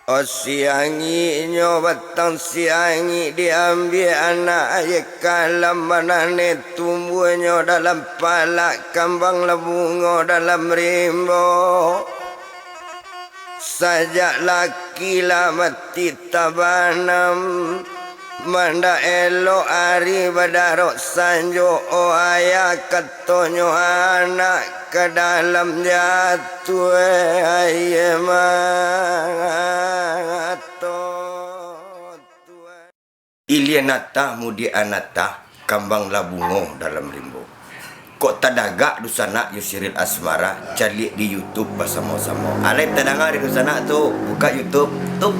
O siangi nyobatang siangi diambil anak ayah kalam manane tumbuhnya dalam palak kambang lebungo dalam rimbo. Sajak laki lah mati tabanam manda elo ari badarok sanjo o ayah katonyo anak ke dalam jatuh ayah mato Ilianata mudi anata kambang labungo dalam rimbo. Kok tadaga dusana Yusiril Asmara cari di YouTube bersama-sama. Alek tadaga di dusana tuh buka YouTube tuh.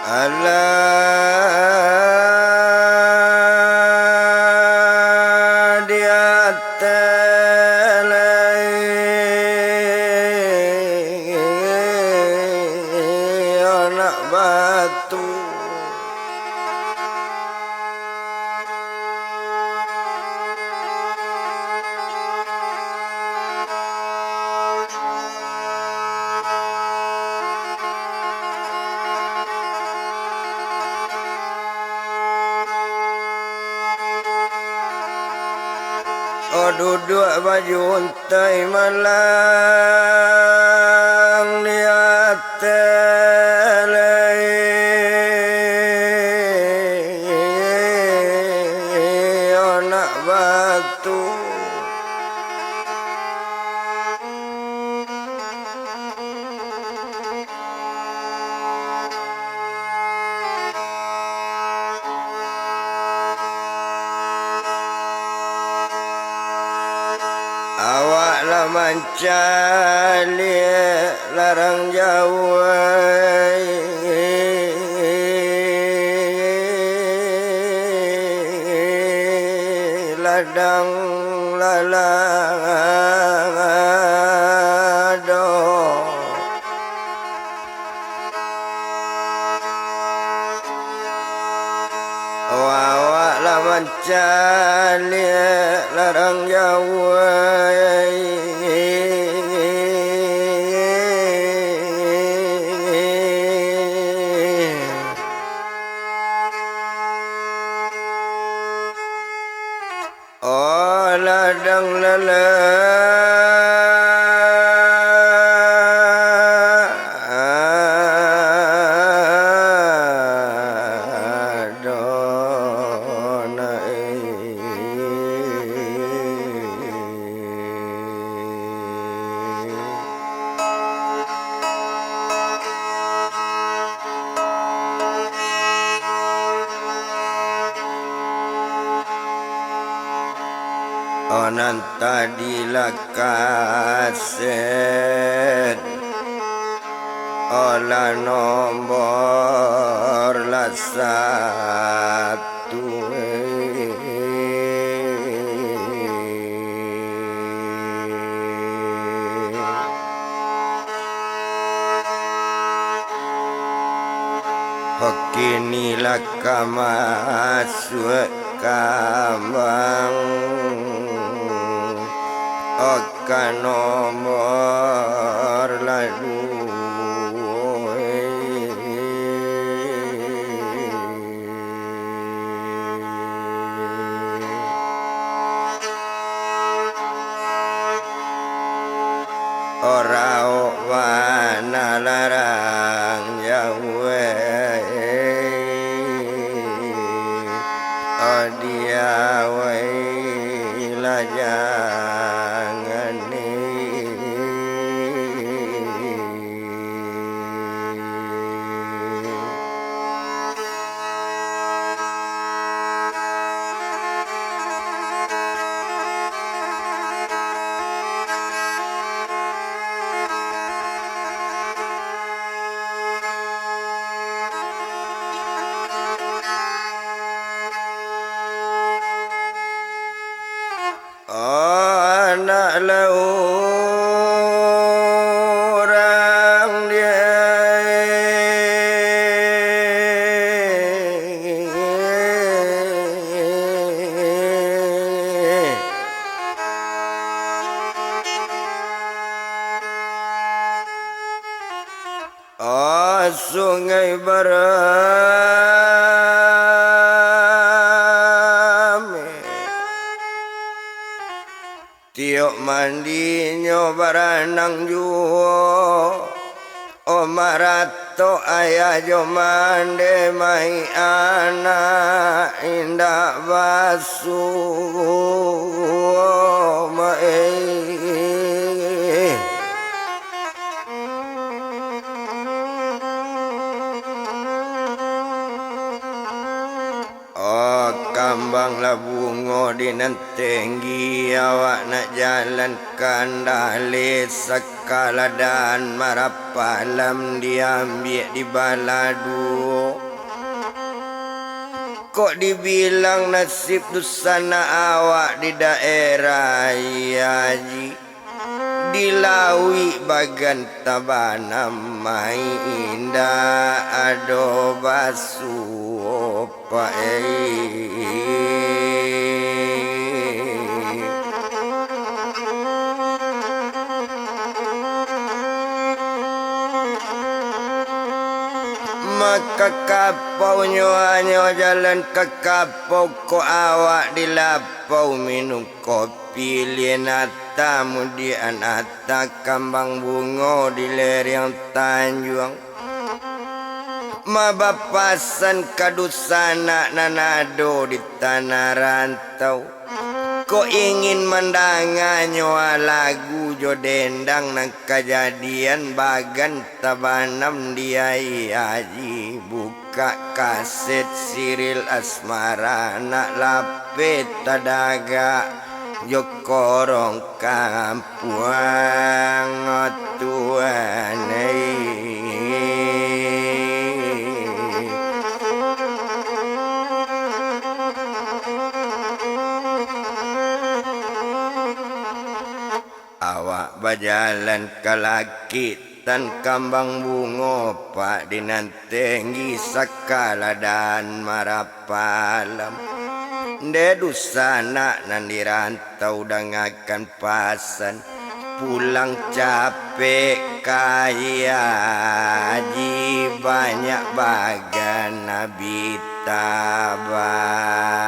Allah dia telai anak batu. Oh duduk baju untai malang di atelai anak batu. Awak lah mencari larang jauh ladang lalado. Awak lah mencari larang jauh oh ladang onan tadi lakaset olah nombor lah satu Kini lah masuk kambang akan nomor lalu ora wana larang yawe dia wae lajangane anak laurang dia sungai Barame tiok mandi nyobaranang juo omarato ayah jo mande mai anak indah basu mae kambang labungo dinentenggi awak nak jalan kandale sekala dan marapalam diambil di baladu kok dibilang nasib dusana awak di daerah Yaji dilawi bagan tabana mai indah ado basu opa maka kapau nyoanyo jalan ke kapau ko awak di lapau minum kopi lienata kemudian atta kambang bungo di lereng Tanjung mabapasan kadusana nanado di tanah rantau kok ingin mendanganyo lagu jo dendang nang kejadian bagan tabanam dia aji buka kaset Siril Asmara nak lapet tadaga jo korong kampuang tuan awak bajalan ke laki tan kambang bungo pak dinantenggi sakala dan marapalam dedusana nan dirantau dangakan pasan pulang capek kaya ji banyak bagan nabi tabah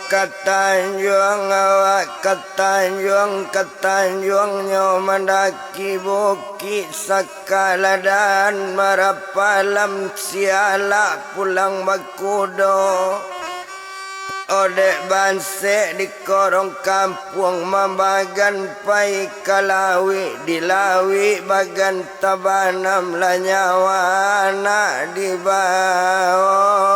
Ketanjung awak ketanjung nyo mendaki bukit sakala dan marapalam siala pulang bakudo odek bansek di korong kampung mambagan pai kalawi dilawi bagan tabanam lanyawa anak di bawah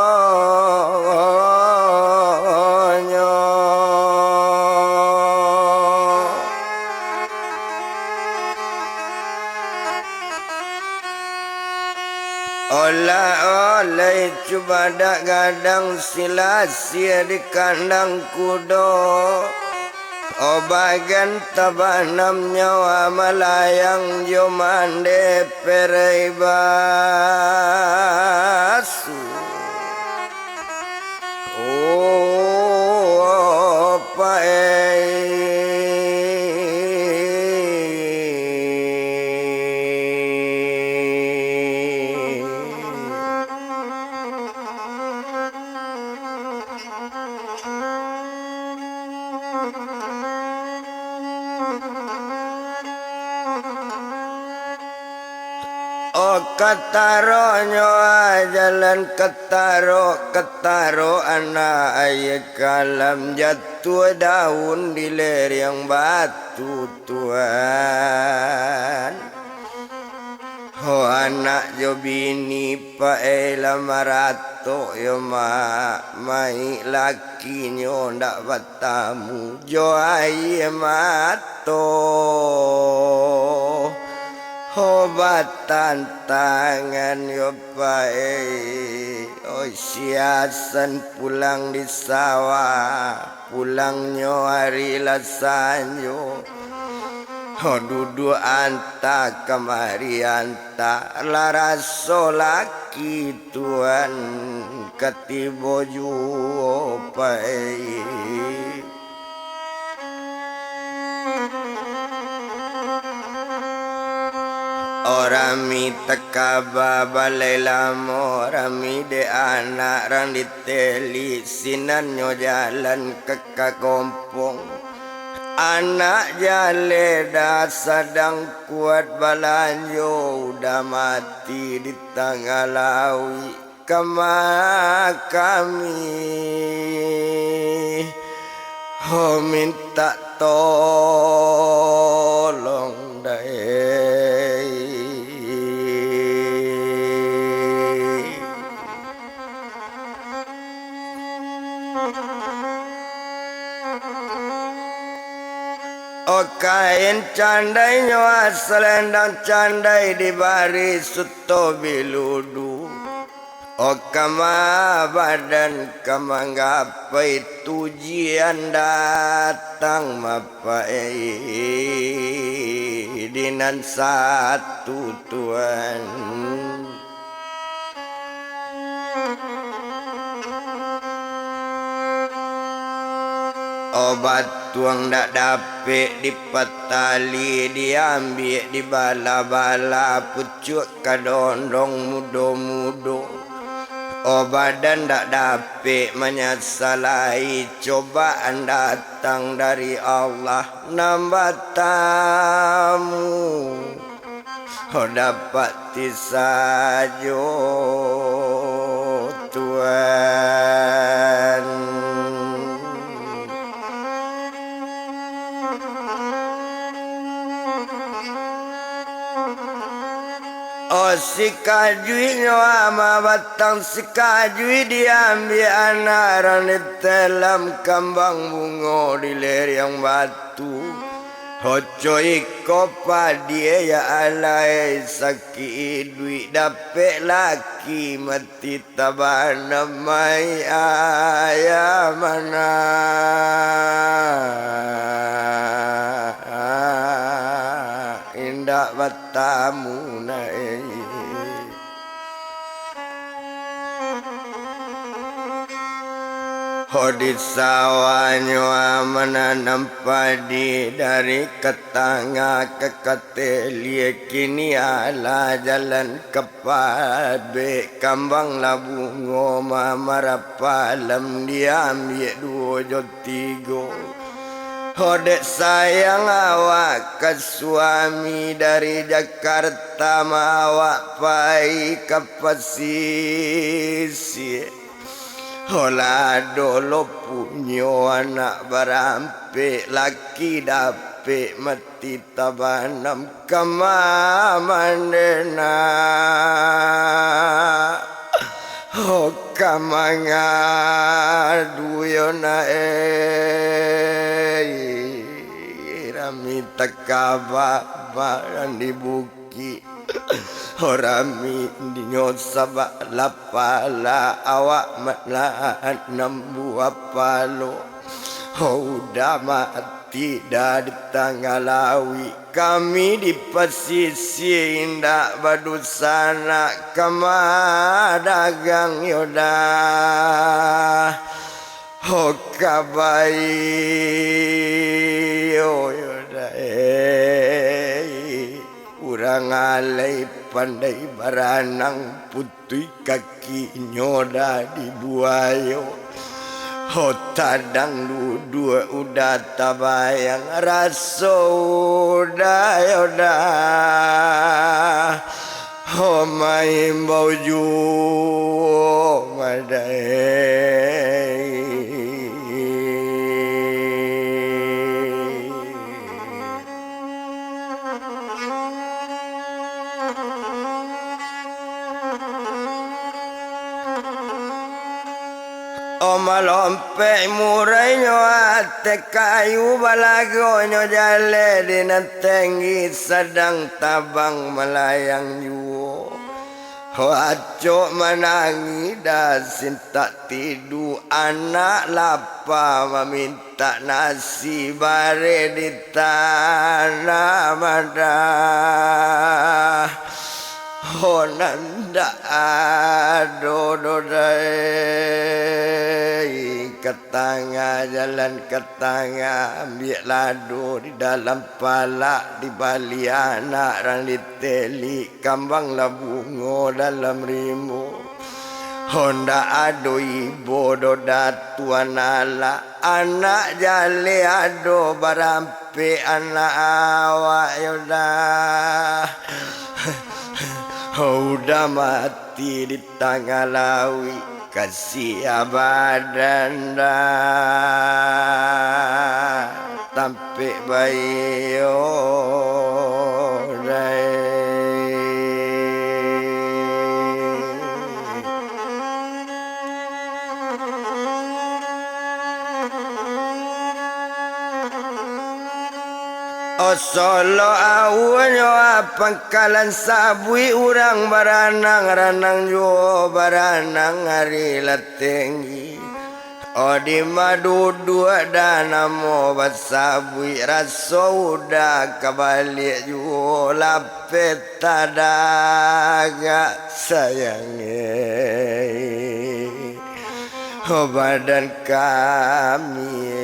ola oleh coba dak gadang silasia di kandang kudo. Bagan tabanam nyawa malayang jomande pereibasu. Oh kataronyo jalan ketaro anak ayat kalam jatuh daun di lereng batu Tuhan. Oh anak jo bini paela marato yo mai laki nyo ndak batamu jo ai mato. Obatan tangan yo pae. Oh siasan pulang di sawah, pulangnya hari lasanyo. Oh dudu anta kamari anta laraso laki Tuhan ketibo ju pae. Orami tekaba balai lamo rami de anak rang diteli sinanyo jalan ke kagompong. Anak jaleda sedang kuat balanjo udah mati di tengah lawi kama kami. Oh minta tolong dai. Oh kain candai nyawa selendang candai di baris suto biludu. Oh kama badan kama ngapai tujian datang mapai dinan satu Tuhan. Obat tuang dak dapet dipatali diambil di bala-bala pucuk kadondong mudo-mudo. Badan dak dapet menyesalai cobaan datang dari Allah nambah tamu. Dapat tisajo Tuhan. Oh sikajui nyawa batang sikajui diambil anak ranit dalam kambang bungo di lereng batu. Hoco iko padie ya alai sakit duit dapet laki mati tabana mai ayah mana. Indak batamu naik. Di sawahnya menanam padi dari ketanga ke ketelie kini ala jalan kepabe kambang labungo mamarapalam diambil dua jotigo. Dek sayang awak ke suami dari Jakarta mawak pai ke pesisir. Olah dolo punyo anak barampe laki dape mati tabanam kama mandena. Oh kamanga duyona rami takaba baran di bukit. ji Horami dinyo sabak lapala awak matlaan nambu apalo udah mati dari tanggalawi kami di pesisi indah badusana kamadagang yoda kabai yoda urang alai pandai baranang putih kaki nyoda di buayo tadang dua udah tabayang rasa udah yoda mai bauju madai malompe murai nyo ate kayu balago nyo jale dinatenggi sedang tabang melayang yuo aco manangi dasin tak tidu anak lapa meminta nasi bare di tanah madah nanda adododai ketanga jalan ketanga ambil lado di dalam pala di bali anak rang diteli kambang labungo dalam rimu Honda ado ibo doda tuan ala anak jale ado barampe anak awak yodah udah mati di tanggalawi kasih abadan dah tampe bayo solo awanyo pangkalan sabui urang baranang jo baranang hari latengi di madu dua danamo basabui raso udah kabalik jo lapet tadaga sayangi badan kami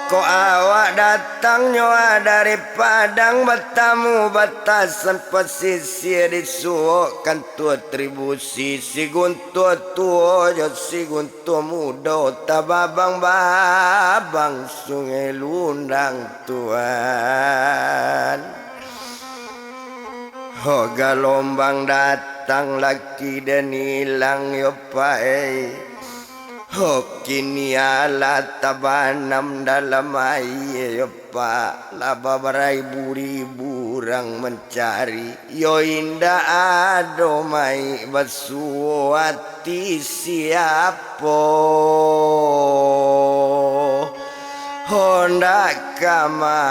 Kok awak datang nyoa dari padang bertamu batasan pesisir disuokkan tua tribusi si guntua tua jo si guntua muda tababang babang sungai lundang tuan galombang datang laki dan hilang yo pae kini ala tabanam dalam air pak laba beribu orang mencari yo indah ado mai basuati siapo honda kamamang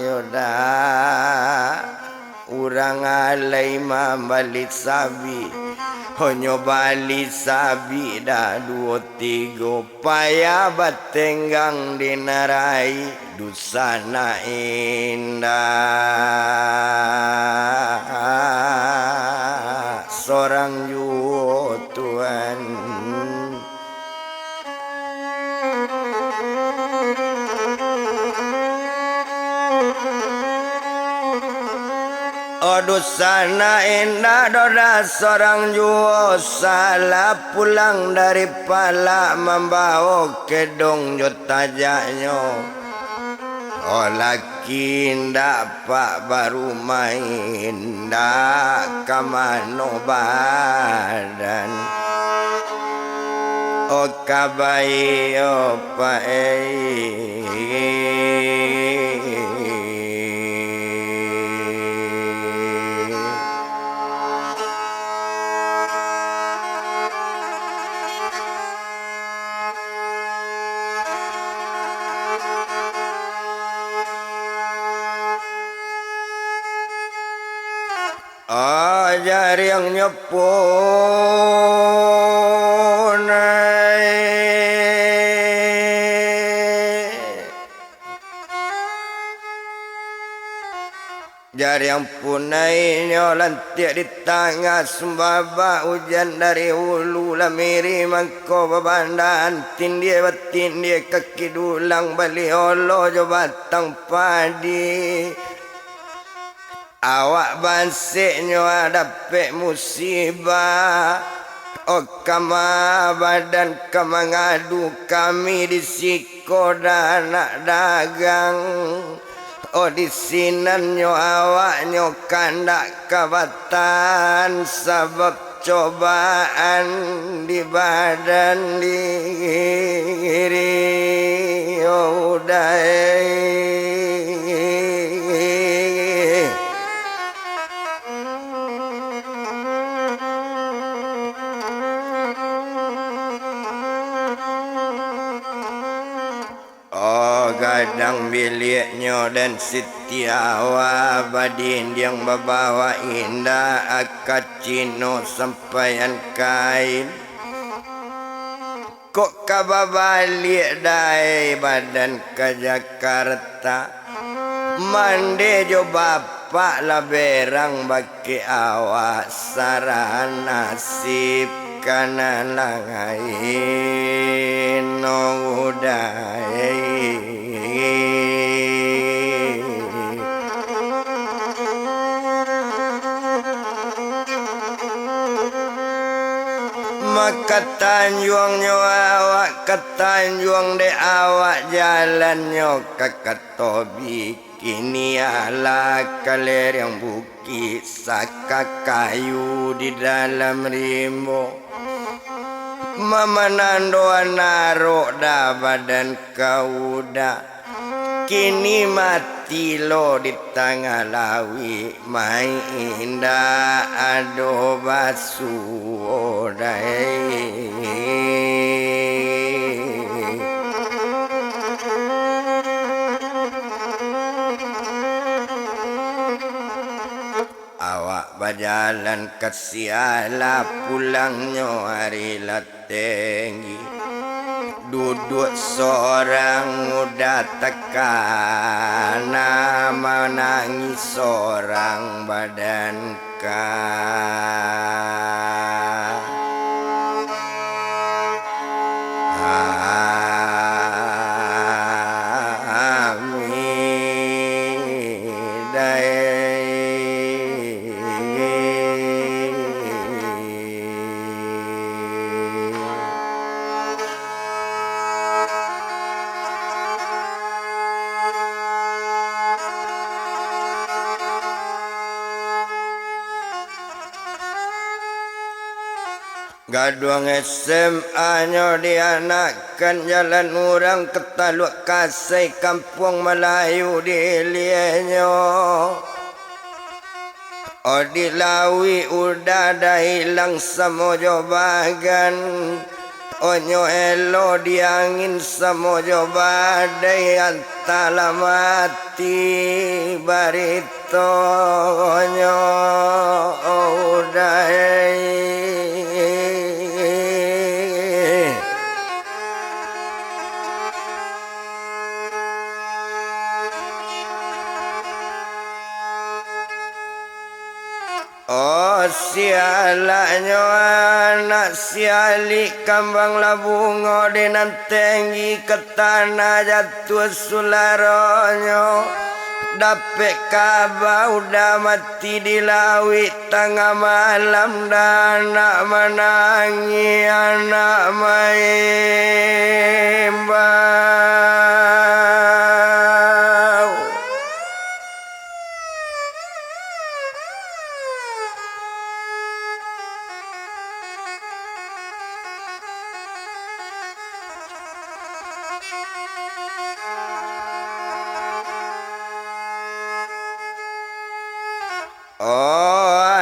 yoda urang alai mambalik sabi Honyo bali sabi dah 2-3 paya batenggang dinarai dusana indah seorang yu Tuhan dosana indah doda seorang juo salah pulang dari pala membawa kedong jotajanyo laki ndak pak baru main ndak kamano badan kabai jari yang nyepunai jari yang punai nyolan tiak di tengah sembaba hujan dari hulu lamiri mangko bebandan tindie batindie kaki dulang bali holo jo batang padi awak bansiknyo adape musibah kama badan kama ngadu kami disiko dan anak dagang di sinanyo awaknyo kandak kabatan sebab cobaan di badan diri gadang biliknya dan setiawa badin yang membawa indah akad cino sampaian kain kok kaba balik dari badan ke Jakarta mande jo bapak lah berang bagi awak saran nasib kanan langai no udai maka tanjuangnya awak ke tanjuang de awak jalannya kakak tobi kini ala kaler yang bukit saka kayu di dalam rimbo mama nando naro da badan kauda kini mati lo di tengah lawi main indah ado basu dai awak berjalan ke siala pulangnya hari latenggi duduk seorang muda tekan nama nangis seorang badan Gaduang SMA-nya dianakkan jalan orang ke Taluk Kasai Kampung Melayu dilihatnya di lawi udah dah hilang semojo bagan onyo elo di angin semojo badai antala mati barito onyo udah sialanya anak siali kambang labungo dengan tinggi ke tanah jatuh sularonyo dapet kaba udah mati di lawi tengah malam dan anak menangi anak maimbau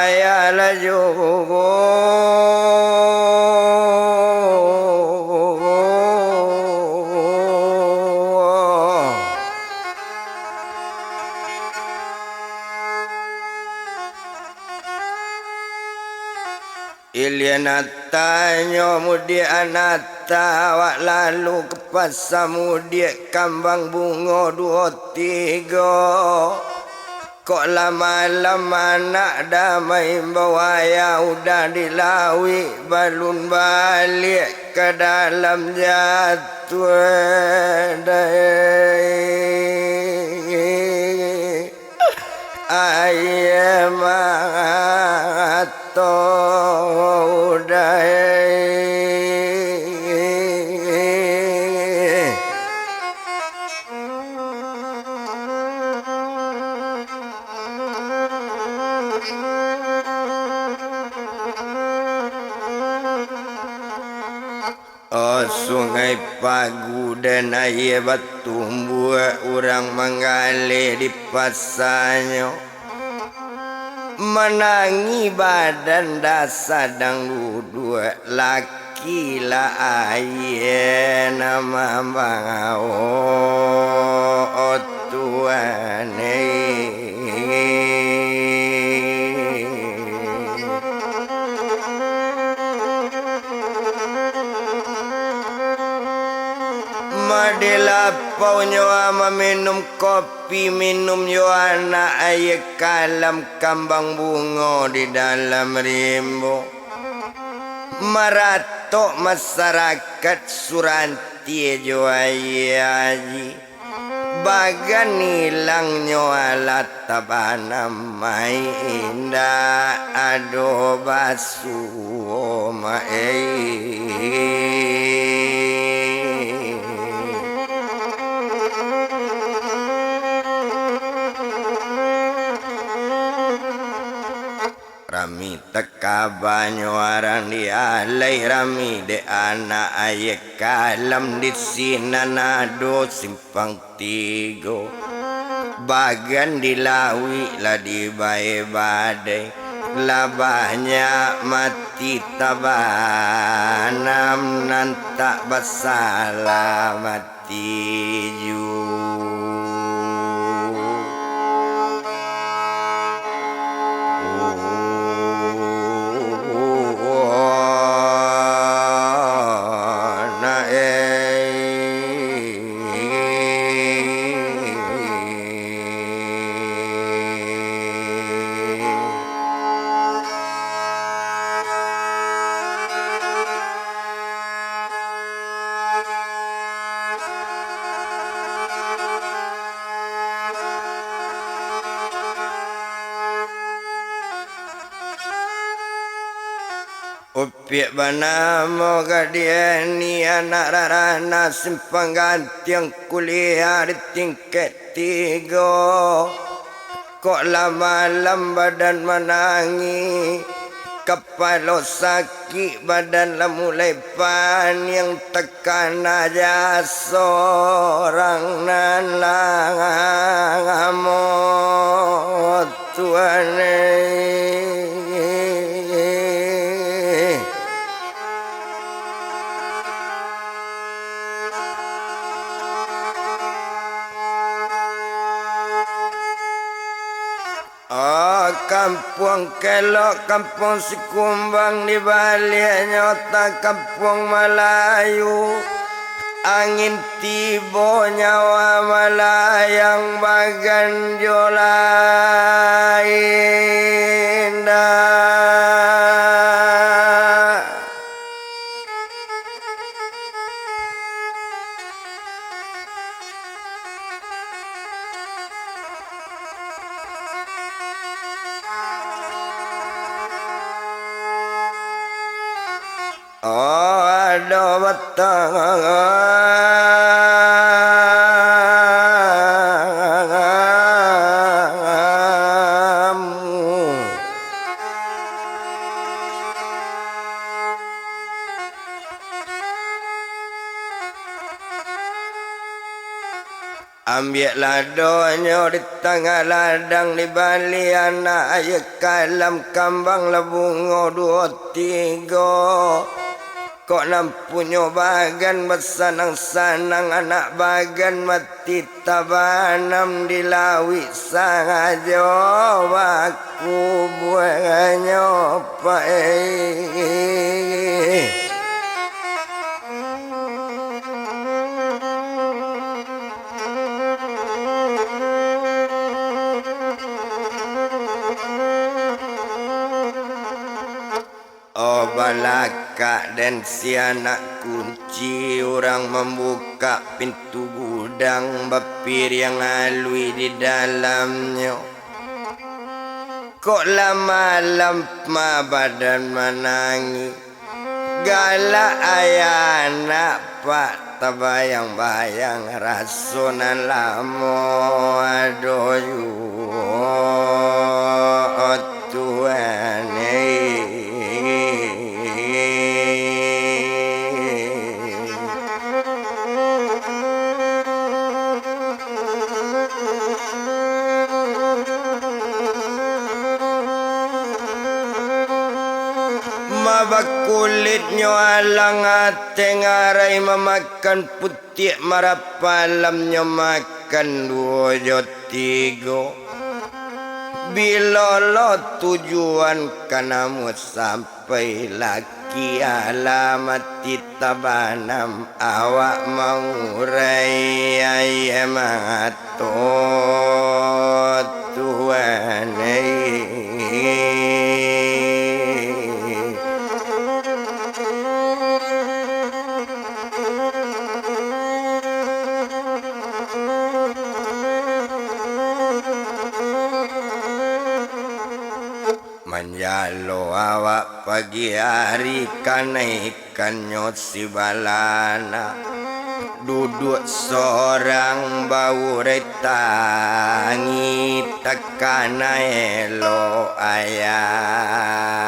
ayah laju Ilianata mudi anata wak lalu kepasa mudi kambang bungo 23. Kok lama-lama anak damai bawaya udah dilawi balun balik ke dalam jatuh ayam atau sungai Pagudan air bertumbuh orang menggali di pasarnya menangi badan dasar dangdut laki lah air nama bangau tuan Madilapau nyawa minum kopi minum anak air kalam kambang bunga di dalam rimbo maratok masyarakat Suranti Joayaji bagan hilang nyawa tabana mai indah ado basu Rami teka banyu arang dialai rami de anak ayek kalam di sinanado simpang 3 bagan dilawi lah di bae badai labahnya mati tabanam nantak basalah mati ju Upiak bana moga dia ni anak rarana simpang gantiang kuliah di tingkat 3. Kok lama-lama badan menangi kepala sakit badan lah mulai pan yang tekan aja seorang nan langamot tuan kampung kelok kampung Sikumbang di balik nyota kampung Melayu angin tiba nyawa melayang bagan jolai indah ada batang ambil ladonyo di tengah ladang di bali anak ayah kalam kambang labungo 23. kok nampunyo bagan bersanang-sanang anak bagan mati tabanam dilawi sangajo aku buanganyo pae. Oh balaka dan si anak kunci orang membuka pintu gudang bapir yang alui di dalamnya. Kok lama lama badan menangi galak ayah anak pak tabayang-bayang rasunan lamo aduh yu Tuhan kulitnya alang ate ngarai memakan putih marapalamnya makan dua tiga bila lo tujuan kanamu sampai laki alamat tabanam awak mau raya mato Tuhan manjalo awak pagi hari kanaikannya si balana duduk seorang bau retangi takana elo ayah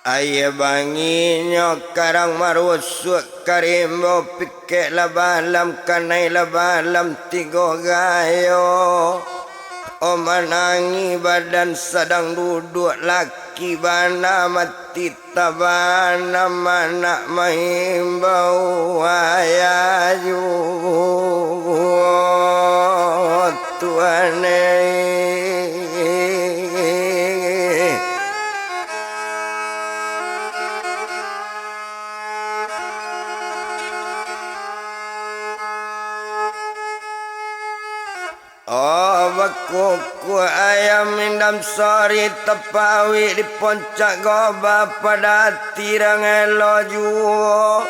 Ayah banginyo karang marusuk karimbo pikek labalam kanai labalam tigo gayo o manangi badan sedang duduk laki bana mati tabana mana mahimbau ayayu Tuhan kuku ayam indam sori tepawi di poncak goba pada tirang elojuo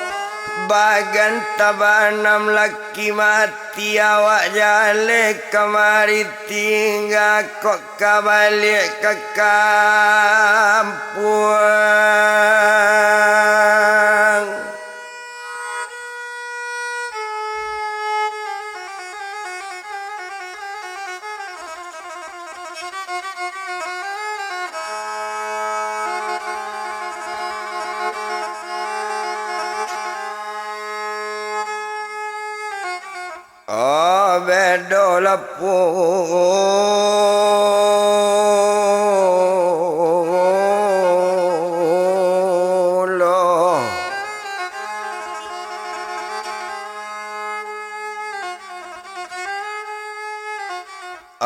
bagan tabanam laki mati awak jale kemari tinggal kok kabalik ke kampung. Oh bedo lepulo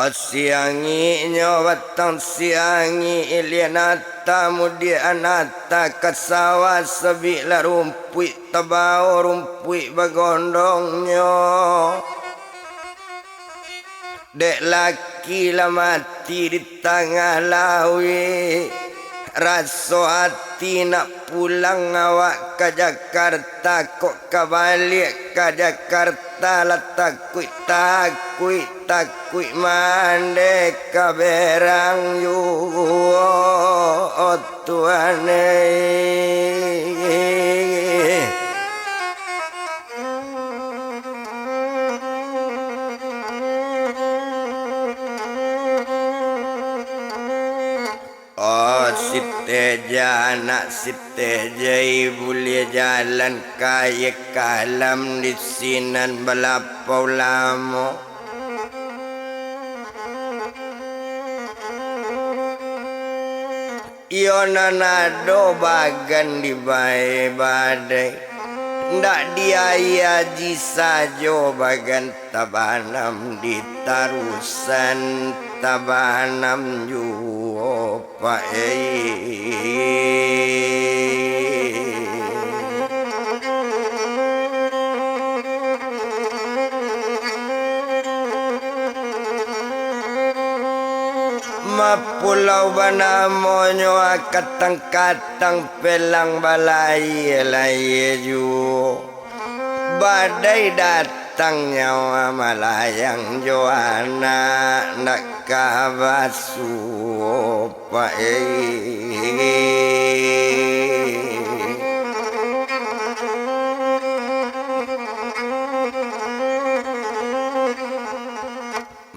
siangi nyawatang siangi ilianata mudi anata kasawa sebila rumpui tabao rumpui bagondongnya dek laki lah mati di tengah lawi raso hati nak pulang awak ke Jakarta kok kebalik ke Jakarta takui takui mande kaberang yu tuane Siteja anak siteja ibu lia jalan kaya kalam di sinan balapau lamo Iona nado bagan di bae badai ndak dia sajo bagan tabanam di tarusan tabanam juo Pulau Banamonyo katang-katang pelang balai layu badai datang nyawa malayang joana nak kabasu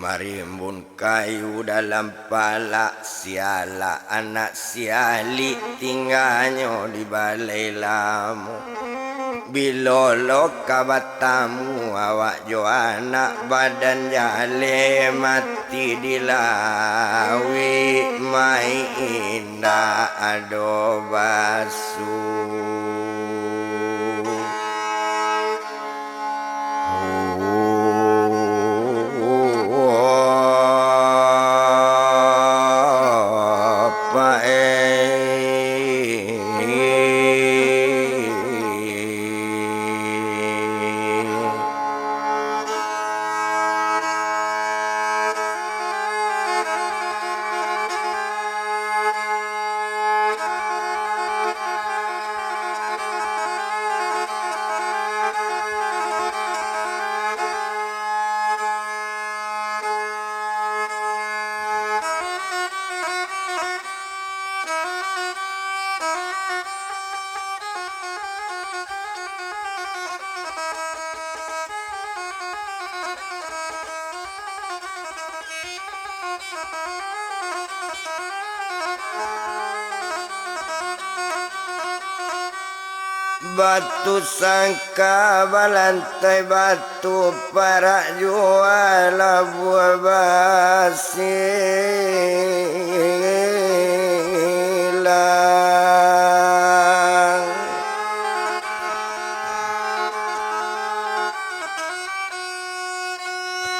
Marimbun kayu dalam pala siala anak siali tinggalnya di balai lamu bilolo kabatamu awak jo anak badan jale mati dilawi mai indah ado basu Batu sangka balantai batu para jual buah basilang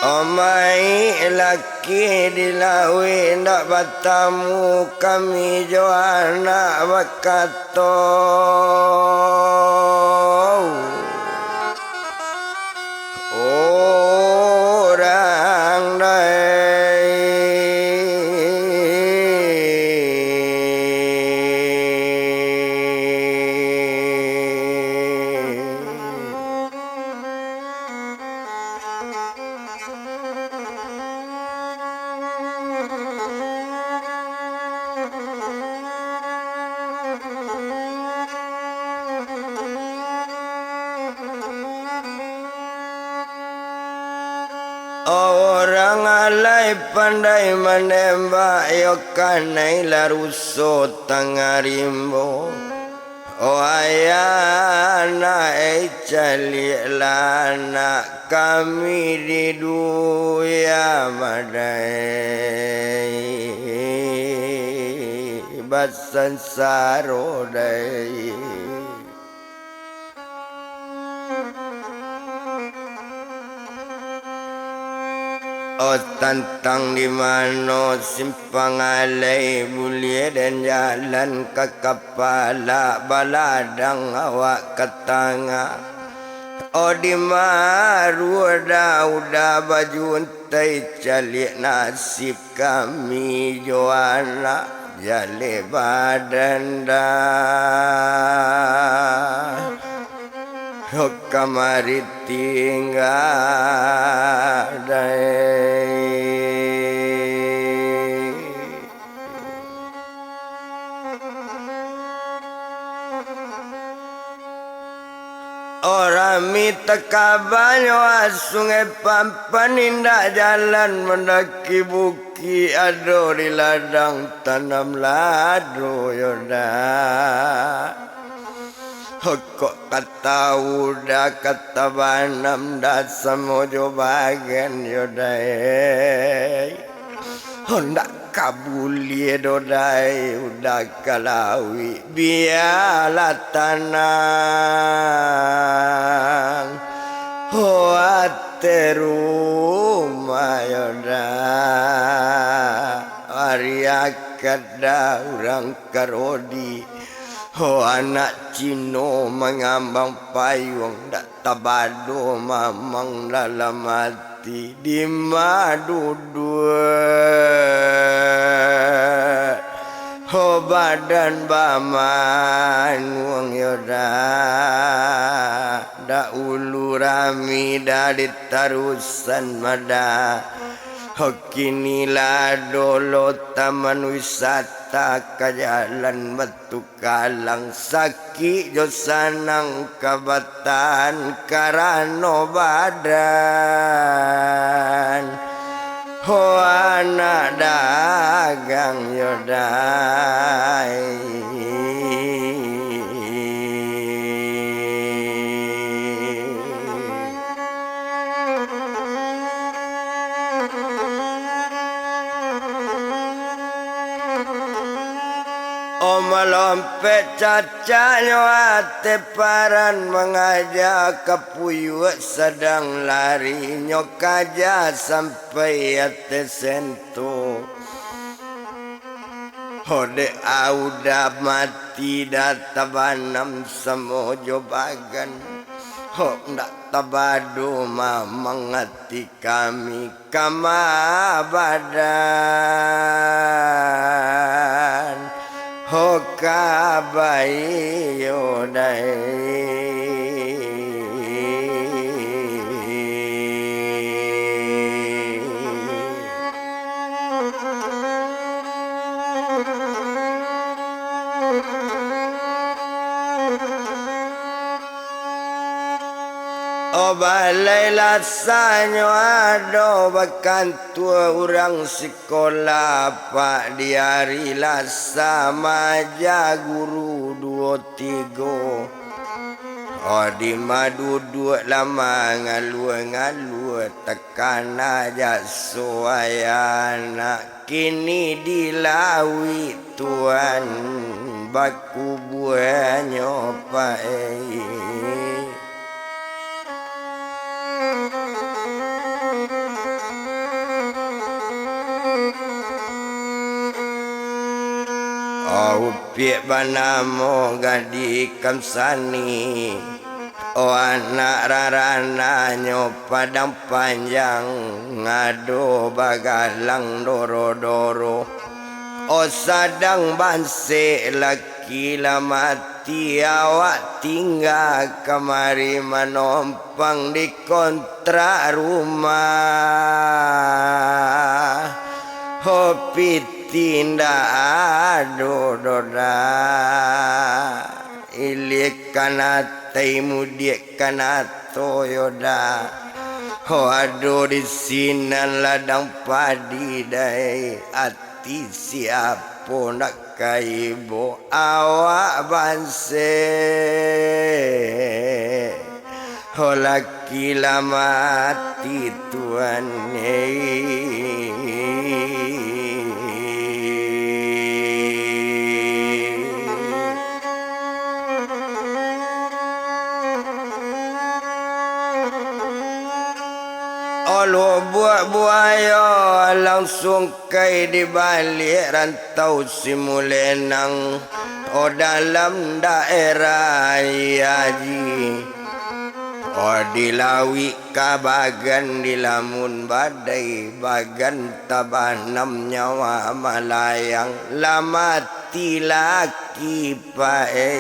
Omai laki dilawi ndak batamu kami joana bakato orang Orang alai pandai menembak yo kanai laruso tangarimbo O ayana cali lana kami di duya madai basan sarodai O tantang di mano simpang alai mulia dan jalan ke kepala baladang awak ke tangga O di maru udah baju untai calik nasib kami joana jale badan dah kamari tinggal orang mita kabanyo sungai pampan indah jalan mendaki buki ado di ladang tanam lado yoda kok kata udah kata banam dah semojo bagian yodai hendak kabuli dodai udah kalawi biarlah tanang hoate rumah yodai Arya kada orang karodi anak Cino mengambang payung dak tabado mamang dalam hati di madu dua badan baman wong yoda dak ulu rami dari tarusan mada kinilah dolo taman wisata kajalan batu kalang saki josanang kabatan karano badan anak dagang yodai melompet cacanya ate paran mengajak kepuyu sedang lari nyokaja sampai ate sento hode auda mati data banam semojo bagan hok ndak tabado mamang hati kami kama badan kabai yodai balai lasanyo ado bahkan tua orang sekolah pak diari lasa maja guru 23 di madu dua lama ngalua tekan aja soayana kini dilawi tuan baku buahnya pak piek banamo gadi kamsani anak rarana nyo padang panjang ngado bagalang doro-doro sadang banse laki lamati awak tinggal kamari manompang di kontrak rumah tindak ado doda ilik kanate mudiek kanato yoda ado di sinan ladang padi dai ati siapo nak kaibo awak banse laki lamati tuan Olo buaya langsung kai di balik rantau simulenang dalam daerah Yaji dilawi kabagan dilamun badai bagan tabanam nyawa malayang lama hati laki pae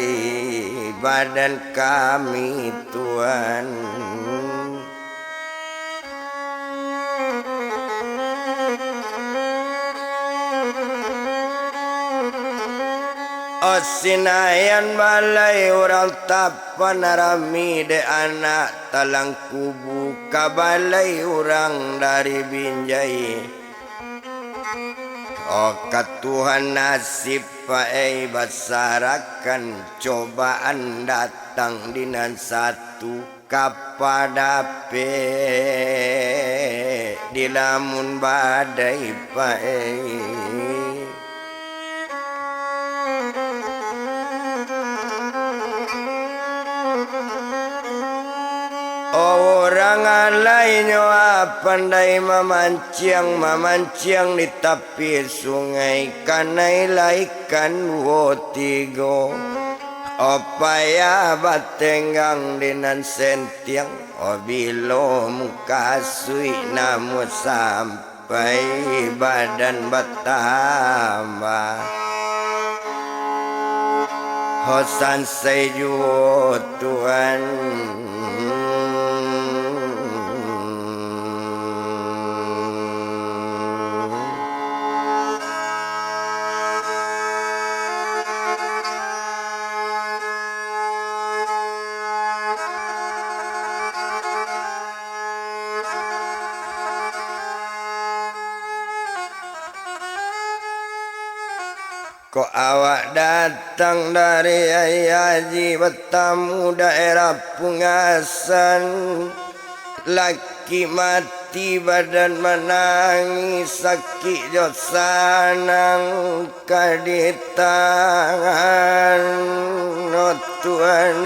badan kami Tuhan. Sinayan balai orang tapan rami de anak talang kubu kabalai orang dari Binjai. Tuhan nasib pae basarakan cobaan datang dinan satu kapada pe dilamun badai pae. Orang alai nyoa pandai mamanciang di tepi sungai kanai laikan wotigo. Opaya batenggang dinan sentiang obilo mukasui namu sampai badan batambah. Hosan seju Tuhan. Kok awak datang dari Haji bertamu daerah Pungasan. Laki mati badan menangis sakit josanang kaditangan. Oh Tuhan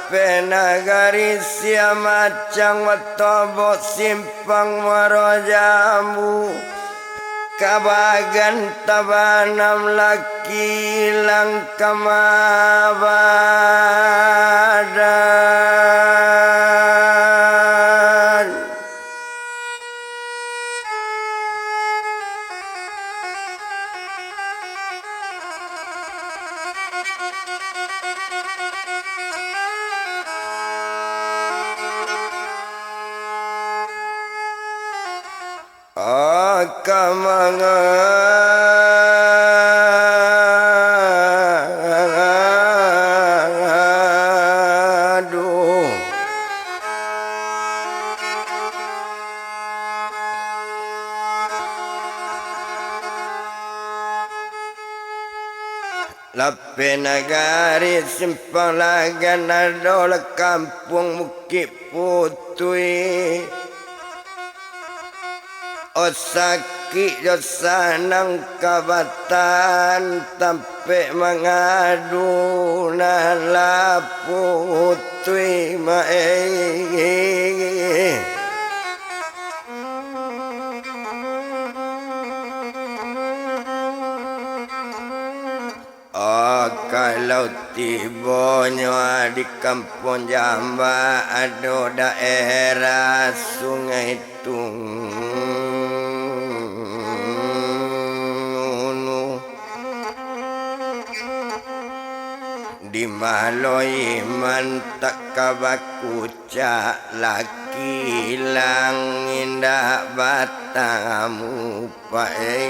penagari sia macang watobo simpang marojamu kabagan tabanam laki lang kamabadan. Aduh, lape nagari simpang lagan adola kampung Bukit Putui. Osaki josanang kabatan tampe mengadu nala putui mae. Kalau tibonya di kampung Jamba ada daerah Sungai Tungunu di Maloi mantak kabakuca laki lang indah batamu pae.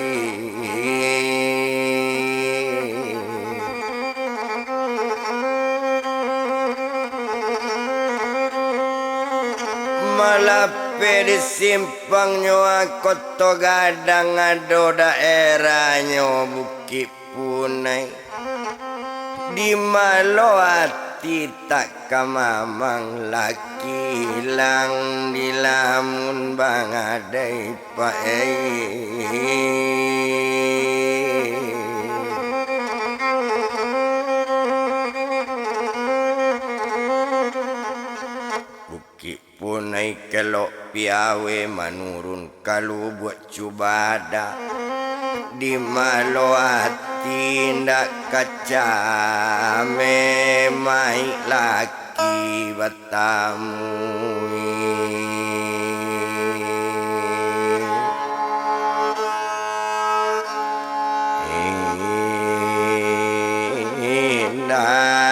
Malape di simpang nyoa koto gadang ado daerahnya Bukit Punai. Di Maloati tak kamamang laki lang dilamun bang adai pae. Punai kelok piawe manurun kalau buat cubada di Maloati tindak kaca memai laki batamui indah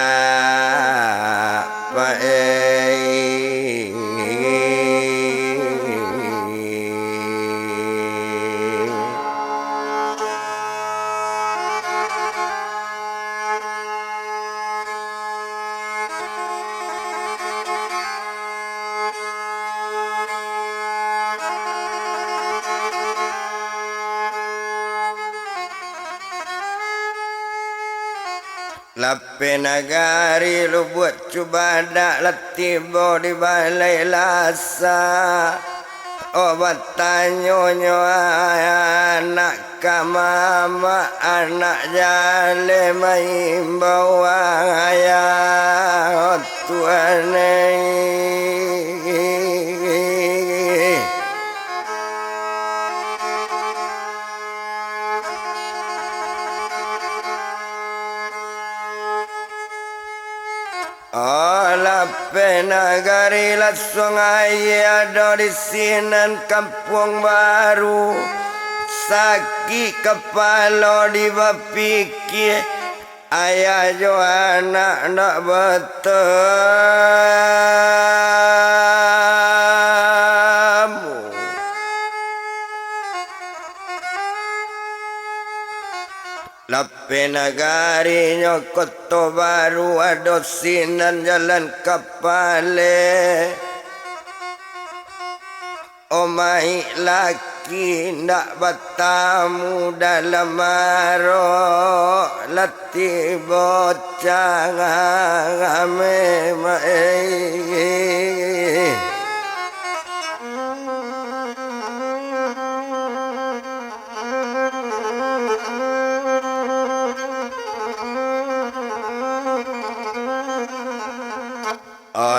Lape nagari lu buat coba dak latibo di balai lasa obat tanyonyo anak kamama anak jale main bawa ayah tuane Lape nagari langsung ada di sinan kampung baru sakit kepala di bapikir ayah jo anak nak bertemu Lape nagari nyokoto baru ada sinan jalan kapale omai laki ndak bertamu dalam maro lati bocah ngame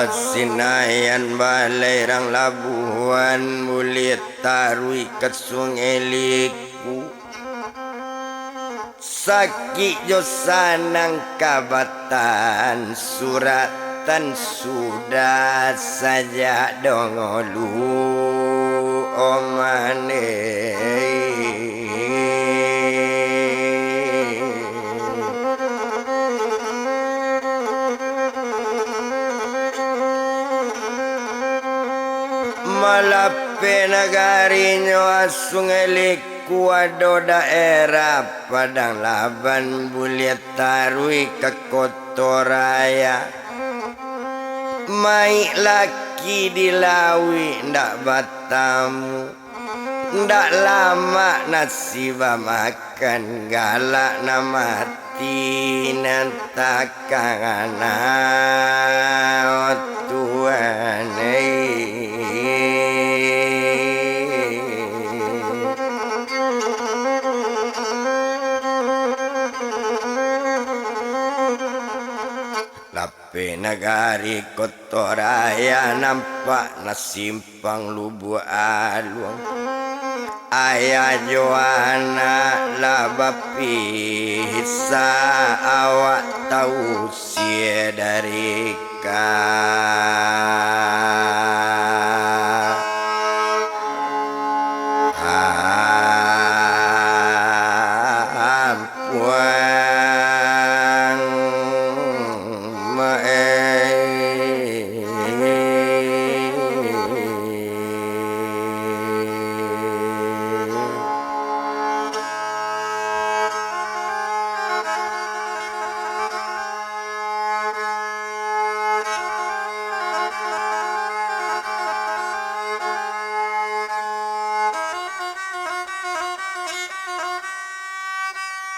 Sinayan balai rang labuhan mulit tarui kesung eliku sakit jo sanang kabatan suratan sudah saja dongolu omane Malape nagarinyo asungelik kuado daerah Padang Laban Buliat Tarui ke Kotoraya Mai laki dilawi ndak batamu ndak lama nasiba makan galak na mati nantakana tuane Lape nagari Kotoraya nampak nasimpang lubu aluang ayah Joana labapi hisa awak tahu sia dari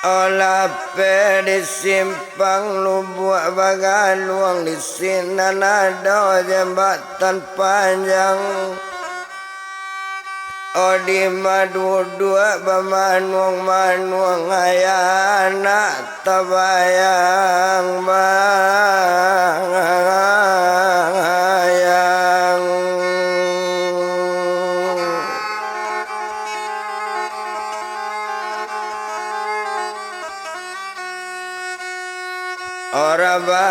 Olape di simpang Lubuk Bagaluang di sini ada jembatan panjang Odi madu dua bamanuang ayah anak tabayang bayang Raba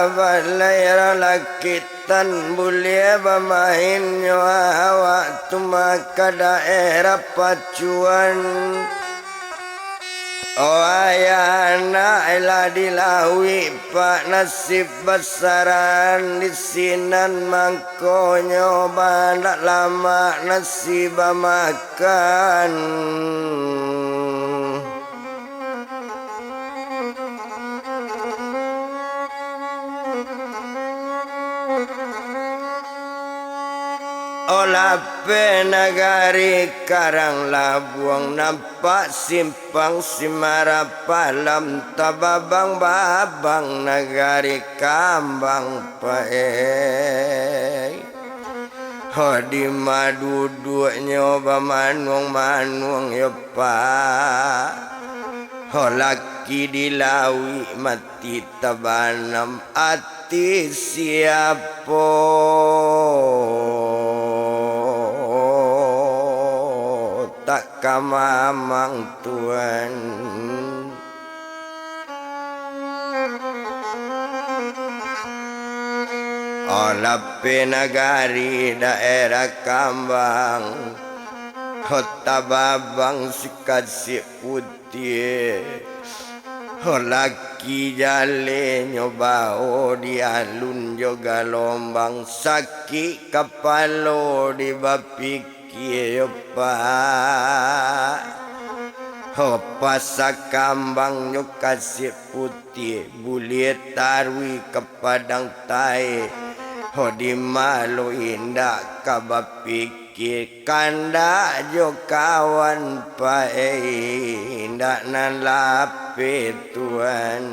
abalay lakitan bulia bamahin nyo waktu maka daerah pacuan. Oh ayana ela dilawi pak nasib besaran di sinan mangkonyo bandak lama nasib makan. Olah penagari karang labuang nampak simpang simara palam tababang babang nagari kambang pae. Hodi madu dua nyoba manuang ya pak. Laki dilawi mati tabanam ati siapo. Tak kamamang Tuhan. Olah penagari daerah kambang Kota babang sikat si putih. Laki jale nyoba di alun juga lombang sakit kapalo di bapik pak. Pasak kambang nyo kasih putih bulir tarwi ke padang tai. Di malu indah kabah pikir kanda jo kawan pae indah nan lape Tuhan.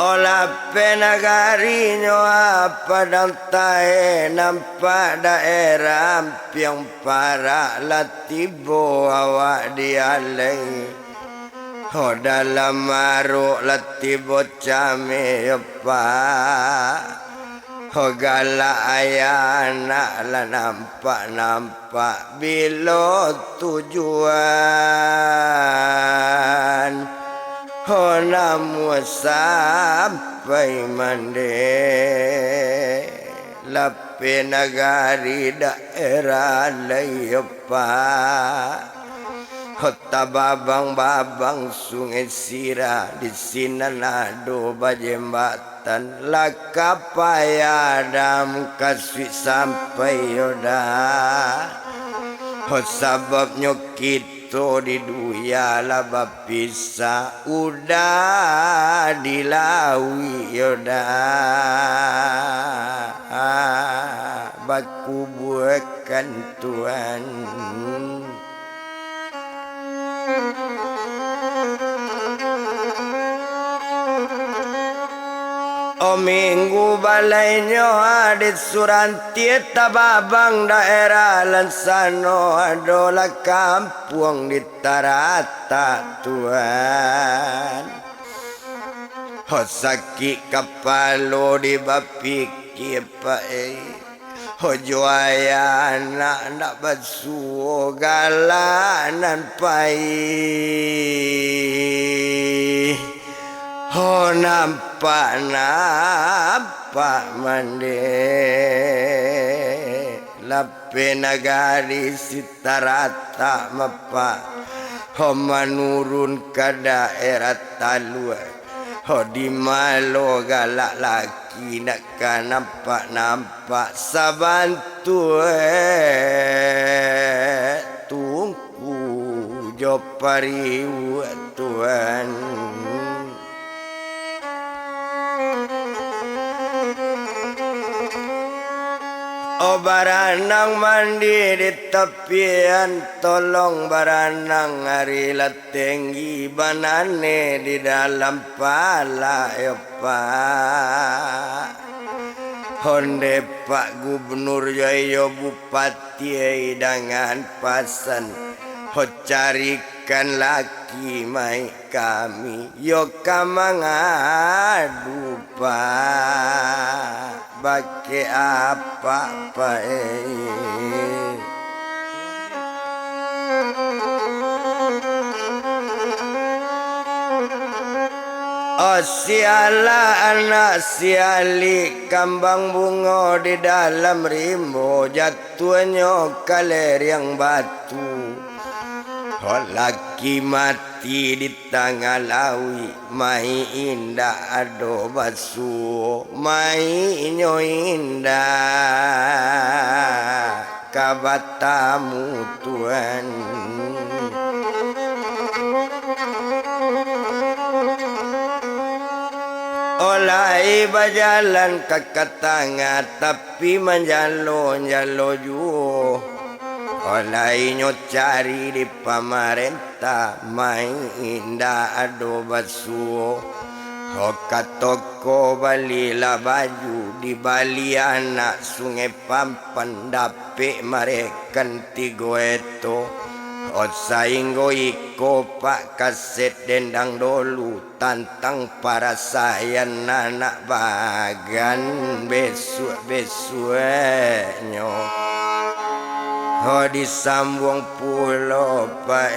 Olah penagari nyo padang tae nampak daerah piang para latibo awak dialai. Dalam maruk latibo came pak. Galak ayah anak lah nampak bila tujuan. Namu sampai mande lape nagari daerah layapa. Tababang sungai sira di sini nado bajembatan lakapaya dam kasih sampai yoda. Sababnya kita di duya laba pisah udah dilawi yoda. Baku bukan Tuhan. Minggu balaynya adit suranti tababang daerah lansano adola kampung di tarata Tuhan. Sakit kapalo di bapiki pae. Joaya anak basuh galanan pai. Nampak mande lape nagari sitarata mapa. Menurun ke daerah talua. Di malo galak laki nak nampak sabantu tungku jopari Tuhan. Baranang mandi di tepian tolong baranang hari tinggi banane di dalam pala ya pak. Honde Pak Gubernur Yoyo Bupati dengan pasan carikan laki mai kami yo kamangadu pak. Bake apa Oh siala anak siali kambang bunga di dalam rimbo jatuhnya kaler yang batu. Oh laki mati di tengah lawi mai indah ado basu mai nyo indah kabatamu Tuhan. Olai berjalan kakak tangga tapi menjalo-jalo juo. Olai nyocari di pamarentah main indah ado basuo. Hoka toko balilah baju di bali anak sungai Pampan dapik marekan tigo eto. Osainggo iko pak kaset dendang dolu tantang para sayan anak bagan besuenyo. Ho disambung pulau pak